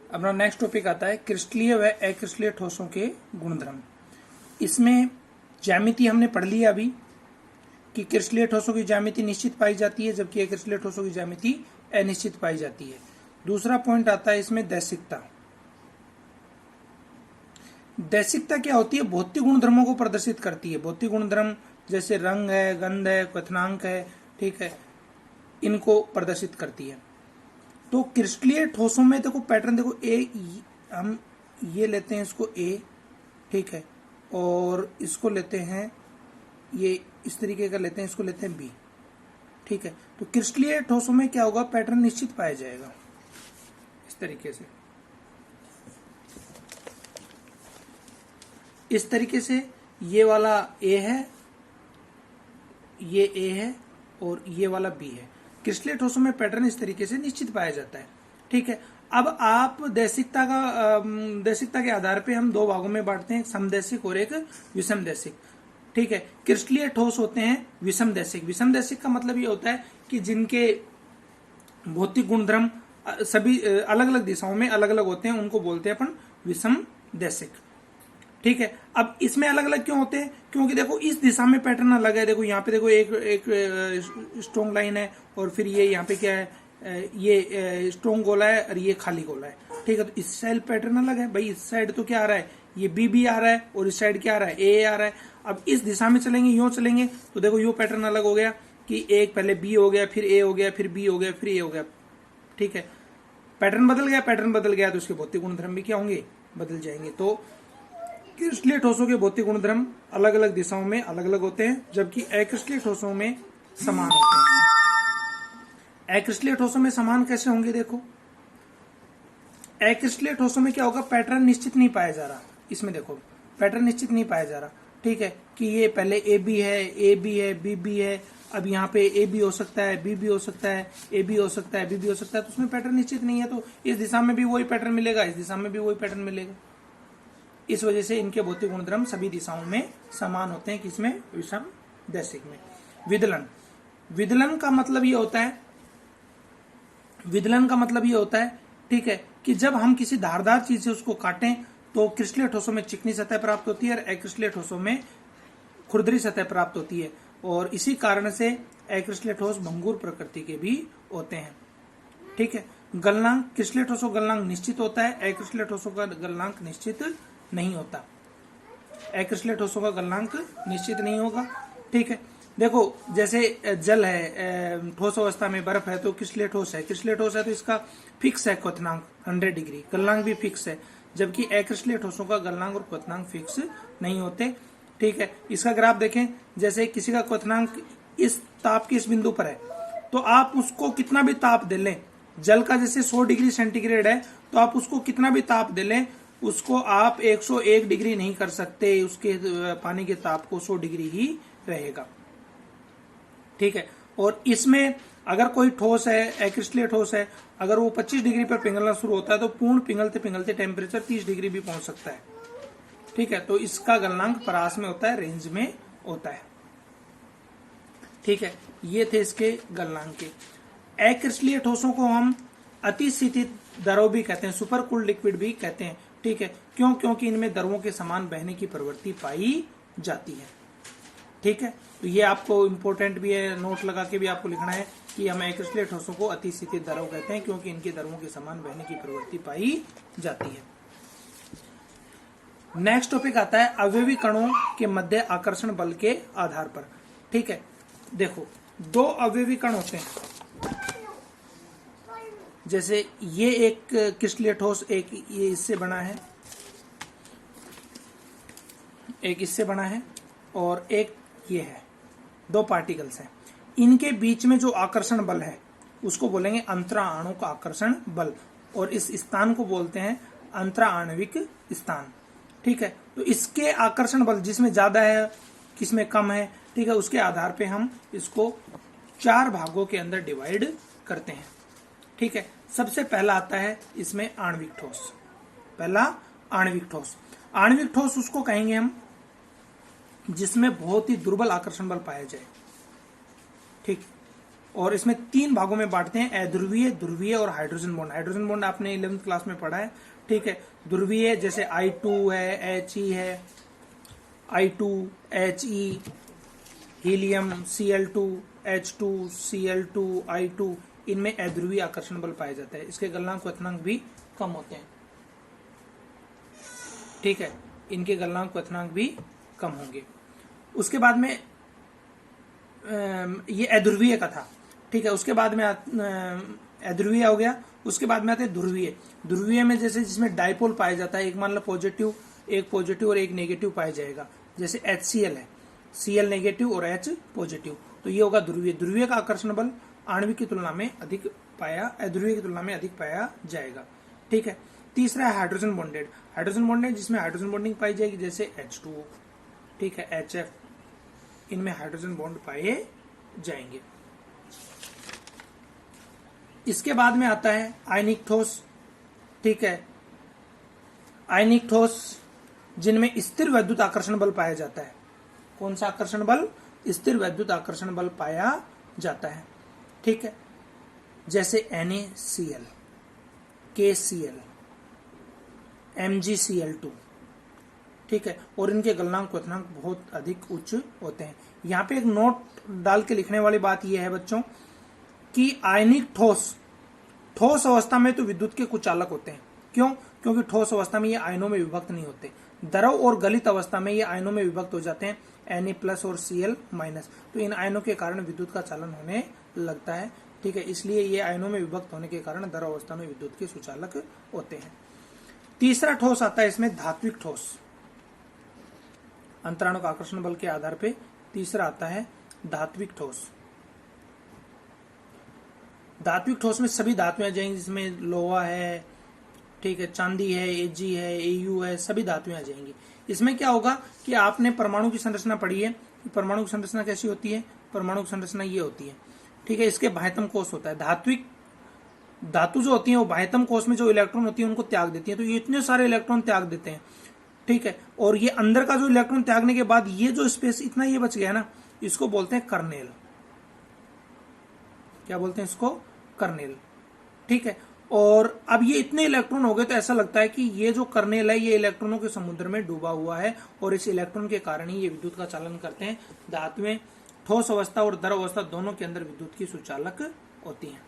अपना next topic आता है क्रिस्टलीय व अक्रिस्टलीय ठोसों के गुणधर्म। इसमें ज्यामिति हमने पढ़ लिया अभी कि क्रिस्टलीय ठोसों की ज्यामिति निश्चित पाई जाती है जबकि अक्रिस्टलीय ठोसों की ज्यामिति अनिश्चित पाई जाती है। दूसरा पॉइंट आता है इसमें दैशिकता। दैशिकता क्या होती है? भौतिक गुणधर्मों को प्रदर्शित करती है। भौतिक गुणधर्म जैसे रंग है, गंध है, क्वथनांक है, ठीक है, इनको प्रदर्शित करती है। तो क्रिस्टलीय ठोसों में देखो पैटर्न देखो, हम ये लेते हैं इसको ए, ठीक है, और इसको लेते हैं ये इस तरीके का लेते हैं, इसको लेते हैं बी, ठीक है। तो क्रिस्टलीय ठोसों में क्या होगा? पैटर्न निश्चित पाया जाएगा इस तरीके से। इस तरीके से ये वाला ए है, ये ए है और ये वाला बी है। क्रिस्टलीय ठोसों में पैटर्न इस तरीके से निश्चित पाया जाता है, ठीक है। अब आप दैशिकता के आधार पे हम दो भागों में बांटते हैं, एक समदैशिक और एक विषमदैशिक, ठीक है। क्रिस्टलीय ठोस होते हैं विषमदैशिक। विषमदैशिक का मतलब ये होता है कि जिनके भौतिक गुणधर्म सभी अलग अलग दिशाओं में अलग अलग होते हैं, उनको बोलते हैं अपन विषमदैशिक, ठीक है। अब इसमें अलग अलग क्यों होते हैं? क्योंकि देखो इस दिशा में पैटर्न अलग है। देखो यहाँ पे देखो एक स्ट्रॉन्ग लाइन है और फिर ये यहाँ पे क्या है, ये स्ट्रॉन्ग गोला है और ये खाली गोला है, ठीक है। तो इस साइड पैटर्न अलग है भाई। इस साइड तो क्या आ रहा है, ये बी आ रहा है और इस साइड क्या आ रहा है, ए आ रहा है। अब इस दिशा में चलेंगे, यूं चलेंगे तो देखो यो पैटर्न अलग हो गया कि एक पहले बी हो गया, फिर ए हो गया, फिर बी हो गया, फिर ए हो गया, ठीक है। पैटर्न बदल गया, पैटर्न बदल गया तो उसके भौतिक गुणधर्म भी क्या होंगे? बदल जाएंगे। तो क्रिस्टलीय ठोसों के भौतिक गुणधर्म अलग अलग दिशाओं में अलग अलग होते हैं जबकि अक्रिस्टलीय ठोसों में समान होते हैं। अक्रिस्टलीय ठोसों में समान कैसे होंगे? देखो अक्रिस्टलीय ठोसों में क्या होगा? पैटर्न निश्चित नहीं पाया जा रहा। इसमें देखो पैटर्न निश्चित नहीं पाया जा रहा, ठीक है, कि ये पहले ए बी है, बी बी है, अब यहाँ पे ए बी हो सकता है, बी हो सकता है, ए बी हो सकता है, बी हो सकता है, तो उसमें पैटर्न निश्चित नहीं है। तो इस दिशा में भी वही पैटर्न मिलेगा, इस दिशा में भी वही पैटर्न मिलेगा। इस वजह से इनके भौतिक गुणधर्म सभी दिशाओं में समान होते हैं। किसमें? विषमदैशिक में। विदलन। विदलन का मतलब ये होता है, विदलन का मतलब ये होता है, ठीक है, कि जब हम किसी धारदार चीज से उसको काटें तो क्रिस्टलीय ठोसों में चिकनी सतह प्राप्त होती है और अक्रिस्टलीय ठोसों में खुरदरी सतह प्राप्त होती है। और इसी कारण से अक्रिस्टलीय ठोस भंगुर प्रकृति के भी होते हैं, ठीक है। गलनांक। क्रिस्टलीय ठोसों का गलनांक निश्चित होता है, अक्रिस्टलीय ठोसों का गलनांक निश्चित नहीं होता। अक्रिस्टलीय ठोसों का गलनांक निश्चित नहीं होगा, ठीक है। देखो जैसे जल है, ठोस अवस्था में बर्फ है तो क्रिस्टलीय ठोस है। क्रिस्टलीय ठोस है तो इसका फिक्स है क्वथनांक 100 डिग्री, गलनांक भी फिक्स है, जबकि अक्रिस्टलीय ठोसों का गलनांक और क्वथनांक फिक्स नहीं होते, ठीक है। इसका ग्राफ देखें, जैसे किसी का क्वथनांक इस ताप के इस बिंदु पर है तो आप उसको कितना भी ताप दे लें, जल का जैसे 100 डिग्री सेंटीग्रेड है तो आप उसको कितना भी ताप दे लें, उसको आप 101 डिग्री नहीं कर सकते। उसके पानी के ताप को 100 डिग्री ही रहेगा, ठीक है। और इसमें अगर कोई ठोस है, अक्रिस्टलीय ठोस है, अगर वो 25 डिग्री पर पिघलना शुरू होता है तो पूर्ण पिघलते पिघलते टेम्परेचर 30 डिग्री भी पहुंच सकता है, ठीक है। तो इसका गलनांक परास में होता है, रेंज में होता है, ठीक है। ये थे इसके गलनांक के। अक्रिस्टलीय ठोसों को हम अतिशीतित द्रव भी कहते हैं, सुपर कूल्ड लिक्विड भी कहते हैं, ठीक है। क्यों? क्योंकि इनमें द्रवों के समान बहने की प्रवृत्ति पाई जाती है, ठीक है। तो ये आपको इंपॉर्टेंट भी है, नोट लगा के भी आपको लिखना है कि हम अक्रिस्टलीय ठोसों को अतिशीतित द्रव कहते हैं क्योंकि इनके द्रवों के समान बहने की प्रवृत्ति पाई जाती है। नेक्स्ट टॉपिक आता है अवयवी कणों के मध्य आकर्षण बल के आधार पर, ठीक है। देखो दो अवयवी कण होते हैं, जैसे ये एक क्रिस्टलीय ठोस, एक ये इससे बना है, एक इससे बना है और एक ये है, दो पार्टिकल्स हैं। इनके बीच में जो आकर्षण बल है उसको बोलेंगे अंतरा आणुक आकर्षण बल और इस स्थान को बोलते हैं अंतरा आणविक स्थान, ठीक है। तो इसके आकर्षण बल जिसमें ज्यादा है किसमें कम है, ठीक है, उसके आधार पे हम इसको 4 भागों के अंदर डिवाइड करते हैं, ठीक है। सबसे पहला आता है इसमें आणविक ठोस। पहला आणविक ठोस। आणविक ठोस उसको कहेंगे हम जिसमें बहुत ही दुर्बल आकर्षण बल पाया जाए, ठीक। और इसमें 3 भागों में बांटते हैं, अध्रुवीय, ध्रुवीय और हाइड्रोजन बॉन्ड। हाइड्रोजन बॉन्ड आपने 11th क्लास में पढ़ा है, ठीक है। ध्रुवीय जैसे I2 है, He है, I2 He, helium Cl2, H2 Cl2, I2, इनमें अध्रुवीय आकर्षण बल पाया जाता है। इसके गलनांक क्वथनांक भी कम होते हैं, ठीक है, इनके गलनांक क्वथनांक भी कम होंगे। उसके बाद में ये अध्रुवीय का था, ठीक है। उसके बाद में अध्रुवीय हो गया। उसके बाद में आते हैं ध्रुवीय। ध्रुवीय में जैसे जिसमें डाइपोल पाया जाता है, एक मान लो पॉजिटिव, एक पॉजिटिव और एक नेगेटिव पाया जाएगा, जैसे HCl है, Cl नेगेटिव और H पॉजिटिव, तो ये होगा ध्रुवीय। ध्रुवीय का आकर्षण बल आणविक की तुलना में अधिक पाया, अध्रुवीय की तुलना में अधिक पाया जाएगा, ठीक है। तीसरा है हाइड्रोजन बॉन्डेड। हाइड्रोजन बॉन्डेड जिसमें हाइड्रोजन बॉन्डिंग पाई जाएगी, जैसे H2O, ठीक है, HF, इनमें हाइड्रोजन बॉन्ड पाए जाएंगे। इसके बाद में आता है आयनिक ठोस, ठीक है। आयनिक ठोस जिनमें स्थिर वैद्युत आकर्षण बल पाया जाता है। कौन सा आकर्षण बल? स्थिर वैद्युत आकर्षण बल पाया जाता है, ठीक है। जैसे NaCl, KCl, MgCl2, ठीक है। और इनके गलनांक क्वथनांक बहुत अधिक उच्च होते हैं। यहाँ पे एक नोट डाल के लिखने वाली बात यह है बच्चों कि आयनिक ठोस अवस्था में तो विद्युत के कुचालक होते हैं। क्यों? क्योंकि ठोस अवस्था में ये आयनों में विभक्त नहीं होते। द्रव और गलित अवस्था में ये आयनों में विभक्त हो जाते हैं, Na+ और Cl-। तो इन आयनों के कारण विद्युत का चालन होने लगता है, ठीक है। इसलिए ये आयनों में विभक्त होने के कारण द्रव अवस्था में विद्युत के सुचालक होते हैं। तीसरा ठोस आता है इसमें धात्विक ठोस। अंतराणु का आकर्षण बल के आधार पे तीसरा आता है धात्विक ठोस। धात्विक ठोस में सभी धातुएं आ जाएंगी, जिसमें लोहा है, ठीक है, चांदी है, Ag है, Au है, सभी धातुएं आ जाएंगी। इसमें क्या होगा कि आपने परमाणु की संरचना पढ़ी है। परमाणु की संरचना कैसी होती है? परमाणु की संरचना ये होती है, ठीक है। इसके बाह्यतम कोष होता है। धातु जो होती है वो बाह्यतम कोष में जो इलेक्ट्रॉन होती है उनको त्याग देती है, तो ये इतने सारे इलेक्ट्रॉन त्याग देते हैं, ठीक है। और ये अंदर का जो इलेक्ट्रॉन त्यागने के बाद ये जो स्पेस इतना ये बच गया ना, इसको बोलते हैं कर्नेल। क्या बोलते हैं इसको? कर्नेल, ठीक है। और अब ये इतने इलेक्ट्रॉन हो गए तो ऐसा लगता है कि ये जो कर्नेल है ये इलेक्ट्रॉनों के समुद्र में डूबा हुआ है, और इस इलेक्ट्रॉन के कारण ही ये विद्युत का चालन करते हैं। धातुएं ठोस अवस्था और द्रव अवस्था दोनों के अंदर विद्युत की सुचालक होती हैं।